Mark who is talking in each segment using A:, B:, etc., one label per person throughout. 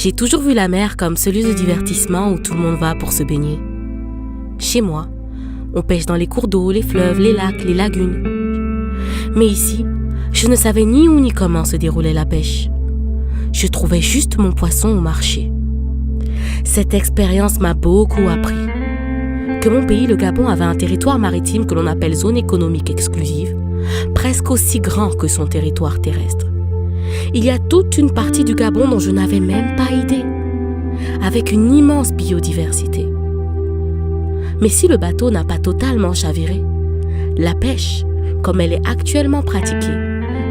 A: J'ai toujours vu la mer comme ce lieu de divertissement où tout le monde va pour se baigner. Chez moi, on pêche dans les cours d'eau, les fleuves, les lacs, les lagunes. Mais ici, je ne savais ni où ni comment se déroulait la pêche. Je trouvais juste mon poisson au marché. Cette expérience m'a beaucoup appris. Que mon pays, le Gabon, avait un territoire maritime que l'on appelle zone économique exclusive, presque aussi grand que son territoire terrestre. Il y a toute une partie du Gabon dont je n'avais même pas idée, avec une immense biodiversité. Mais si le bateau n'a pas totalement chaviré, la pêche, comme elle est actuellement pratiquée,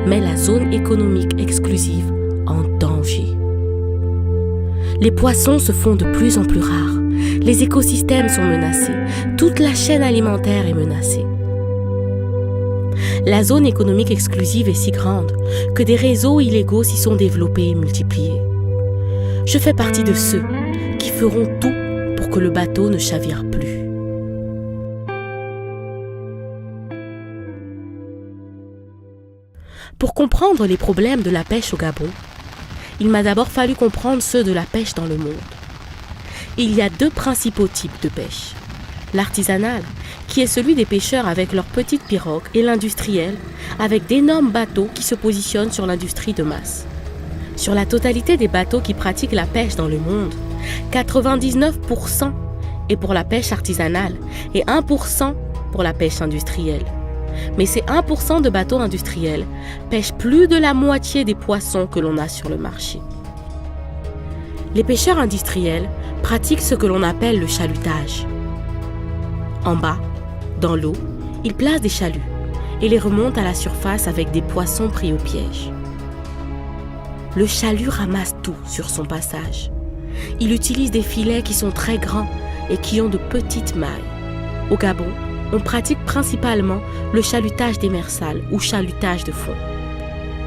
A: met la zone économique exclusive en danger. Les poissons se font de plus en plus rares, les écosystèmes sont menacés, toute la chaîne alimentaire est menacée. La zone économique exclusive est si grande que des réseaux illégaux s'y sont développés et multipliés. Je fais partie de ceux qui feront tout pour que le bateau ne chavire plus. Pour comprendre les problèmes de la pêche au Gabon, il m'a d'abord fallu comprendre ceux de la pêche dans le monde. Il y a deux principaux types de pêche. L'artisanale, qui est celui des pêcheurs avec leurs petites pirogues, et l'industriel, avec d'énormes bateaux qui se positionnent sur l'industrie de masse. Sur la totalité des bateaux qui pratiquent la pêche dans le monde, 99% est pour la pêche artisanale et 1% pour la pêche industrielle. Mais ces 1% de bateaux industriels pêchent plus de la moitié des poissons que l'on a sur le marché. Les pêcheurs industriels pratiquent ce que l'on appelle le chalutage. En bas, dans l'eau, ils placent des chaluts et les remontent à la surface avec des poissons pris au piège. Le chalut ramasse tout sur son passage. Il utilise des filets qui sont très grands et qui ont de petites mailles. Au Gabon, on pratique principalement le chalutage démersal ou chalutage de fond.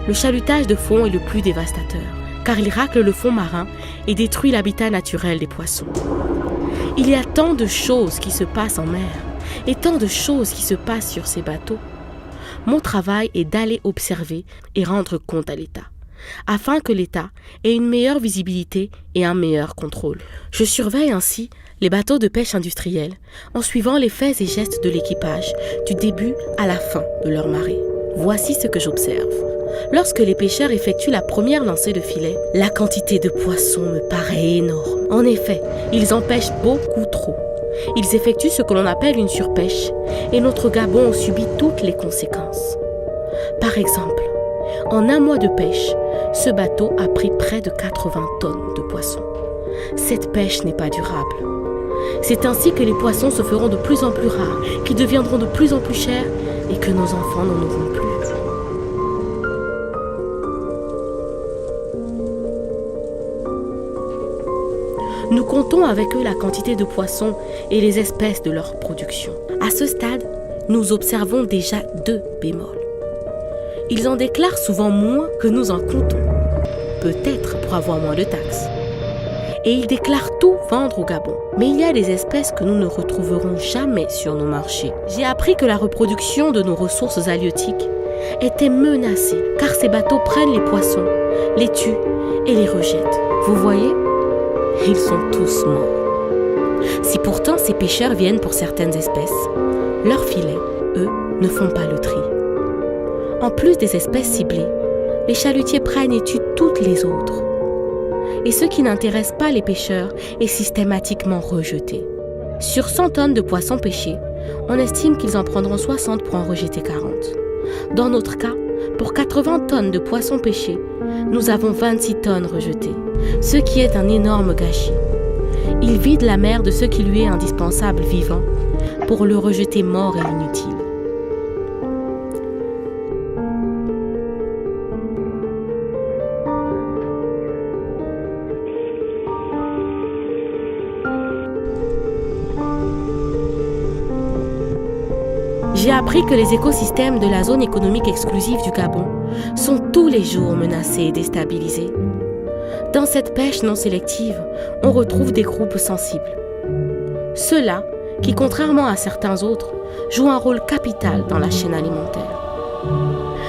A: Le chalutage de fond est le plus dévastateur, car il racle le fond marin et détruit l'habitat naturel des poissons. Il y a tant de choses qui se passent en mer et tant de choses qui se passent sur ces bateaux. Mon travail est d'aller observer et rendre compte à l'État, afin que l'État ait une meilleure visibilité et un meilleur contrôle. Je surveille ainsi les bateaux de pêche industrielle en suivant les faits et gestes de l'équipage du début à la fin de leur marée. Voici ce que j'observe. Lorsque les pêcheurs effectuent la première lancée de filet, la quantité de poissons me paraît énorme. En effet, ils en pêchent beaucoup trop. Ils effectuent ce que l'on appelle une surpêche et notre Gabon en subit toutes les conséquences. Par exemple, en un mois de pêche, ce bateau a pris près de 80 tonnes de poissons. Cette pêche n'est pas durable. C'est ainsi que les poissons se feront de plus en plus rares, qu'ils deviendront de plus en plus chers et que nos enfants n'en auront plus. Nous comptons avec eux la quantité de poissons et les espèces de leur production. À ce stade, nous observons déjà 2 bémols. Ils en déclarent souvent moins que nous en comptons, peut-être pour avoir moins de taxes. Et ils déclarent tout vendre au Gabon. Mais il y a des espèces que nous ne retrouverons jamais sur nos marchés. J'ai appris que la reproduction de nos ressources halieutiques était menacée, car ces bateaux prennent les poissons, les tuent et les rejettent. Vous voyez ? Ils sont tous morts. Si pourtant ces pêcheurs viennent pour certaines espèces, leurs filets, eux, ne font pas le tri. En plus des espèces ciblées, les chalutiers prennent et tuent toutes les autres. Et ce qui n'intéresse pas les pêcheurs est systématiquement rejeté. Sur 100 tonnes de poissons pêchés, on estime qu'ils en prendront 60 pour en rejeter 40. Dans notre cas, pour 80 tonnes de poissons pêchés, nous avons 26 tonnes rejetées, ce qui est un énorme gâchis. Il vide la mer de ce qui lui est indispensable vivant pour le rejeter mort et inutile. J'ai appris que les écosystèmes de la zone économique exclusive du Gabon sont tous les jours menacés et déstabilisés. Dans cette pêche non sélective, on retrouve des groupes sensibles. Ceux-là qui, contrairement à certains autres, jouent un rôle capital dans la chaîne alimentaire.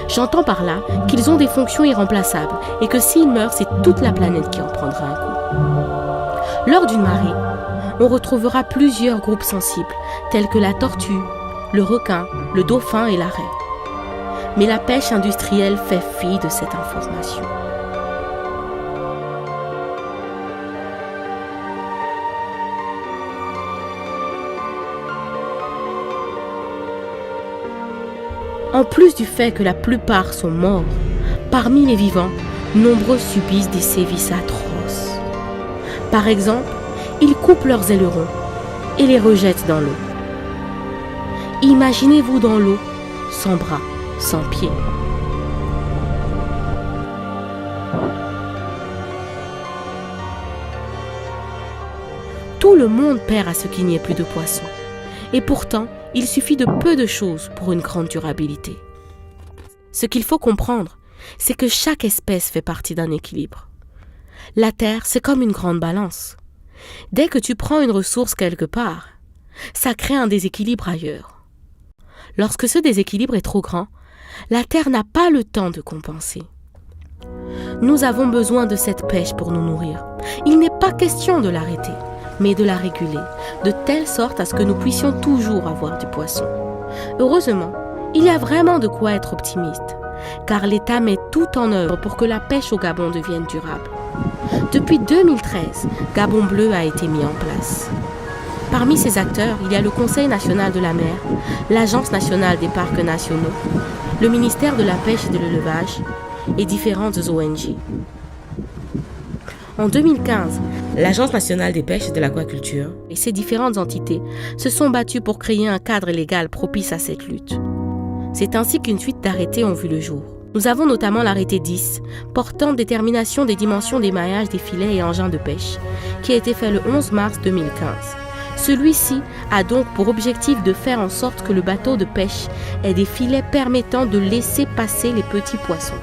A: J'entends par là qu'ils ont des fonctions irremplaçables et que s'ils meurent, c'est toute la planète qui en prendra un coup. Lors d'une marée, on retrouvera plusieurs groupes sensibles, tels que la tortue, le requin, le dauphin et la raie. Mais la pêche industrielle fait fi de cette information. En plus du fait que la plupart sont morts, parmi les vivants, nombreux subissent des sévices atroces. Par exemple, ils coupent leurs ailerons et les rejettent dans l'eau. Imaginez-vous dans l'eau, sans bras, sans pieds. Tout le monde perd à ce qu'il n'y ait plus de poissons. Et pourtant, il suffit de peu de choses pour une grande durabilité. Ce qu'il faut comprendre, c'est que chaque espèce fait partie d'un équilibre. La Terre, c'est comme une grande balance. Dès que tu prends une ressource quelque part, ça crée un déséquilibre ailleurs. Lorsque ce déséquilibre est trop grand, la Terre n'a pas le temps de compenser. Nous avons besoin de cette pêche pour nous nourrir. Il n'est pas question de l'arrêter, mais de la réguler, de telle sorte à ce que nous puissions toujours avoir du poisson. Heureusement, il y a vraiment de quoi être optimiste, car l'État met tout en œuvre pour que la pêche au Gabon devienne durable. Depuis 2013, Gabon Bleu a été mis en place. Parmi ces acteurs, il y a le Conseil national de la mer, l'Agence nationale des parcs nationaux, le ministère de la pêche et de l'élevage et différentes ONG. En 2015, l'Agence nationale des pêches et de l'aquaculture et ses différentes entités se sont battues pour créer un cadre légal propice à cette lutte. C'est ainsi qu'une suite d'arrêtés ont vu le jour. Nous avons notamment l'arrêté 10, portant détermination des dimensions d'émaillage des filets et engins de pêche, qui a été fait le 11 mars 2015. Celui-ci a donc pour objectif de faire en sorte que le bateau de pêche ait des filets permettant de laisser passer les petits poissons.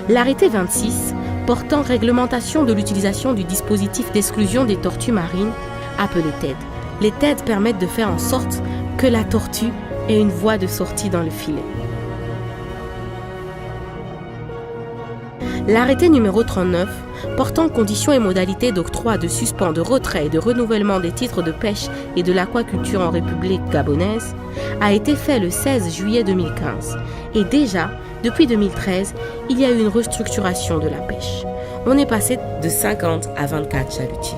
A: L'arrêté 26, portant réglementation de l'utilisation du dispositif d'exclusion des tortues marines, appelé TED. Les TED permettent de faire en sorte que la tortue ait une voie de sortie dans le filet. L'arrêté numéro 39, portant conditions et modalités d'octroi, de suspens, de retrait et de renouvellement des titres de pêche et de l'aquaculture en République gabonaise, a été fait le 16 juillet 2015. Et déjà, depuis 2013, il y a eu une restructuration de la pêche. On est passé de 50 à 24 chalutiers.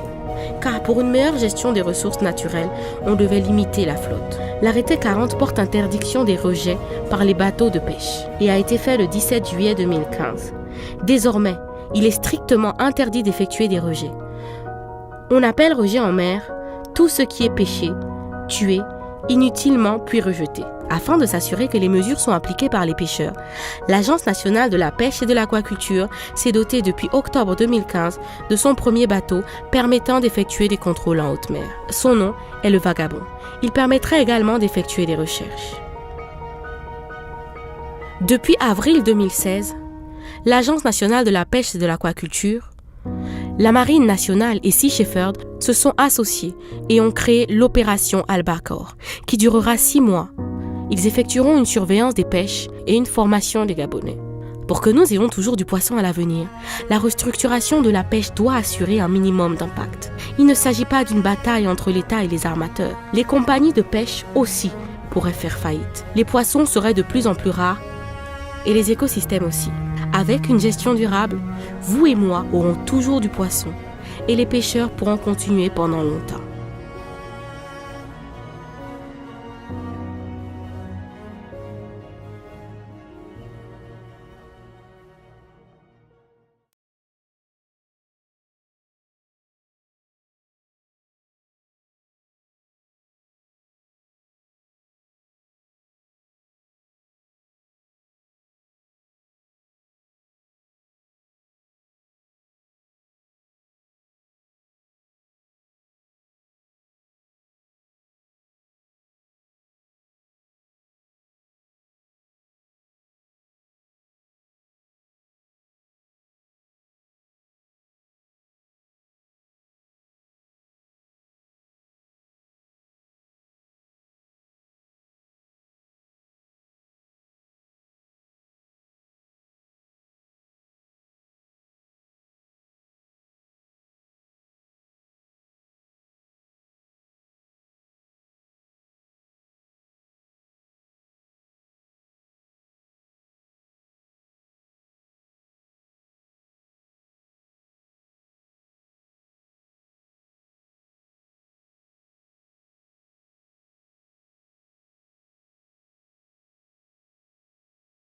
A: Car pour une meilleure gestion des ressources naturelles, on devait limiter la flotte. L'arrêté 40 porte interdiction des rejets par les bateaux de pêche et a été fait le 17 juillet 2015. Désormais, il est strictement interdit d'effectuer des rejets. On appelle rejet en mer tout ce qui est pêché, tué, inutilement puis rejeté. Afin de s'assurer que les mesures sont appliquées par les pêcheurs, l'Agence nationale de la pêche et de l'aquaculture s'est dotée depuis octobre 2015 de son premier bateau permettant d'effectuer des contrôles en haute mer. Son nom est le Vagabond. Il permettrait également d'effectuer des recherches. Depuis avril 2016, l'Agence nationale de la pêche et de l'aquaculture, la Marine nationale et Sea Shepherd se sont associés et ont créé l'opération Albacore, qui durera 6 mois. Ils effectueront une surveillance des pêches et une formation des Gabonais. Pour que nous ayons toujours du poisson à l'avenir, la restructuration de la pêche doit assurer un minimum d'impact. Il ne s'agit pas d'une bataille entre l'État et les armateurs. Les compagnies de pêche aussi pourraient faire faillite. Les poissons seraient de plus en plus rares et les écosystèmes aussi. Avec une gestion durable, vous et moi aurons toujours du poisson et les pêcheurs pourront continuer pendant longtemps.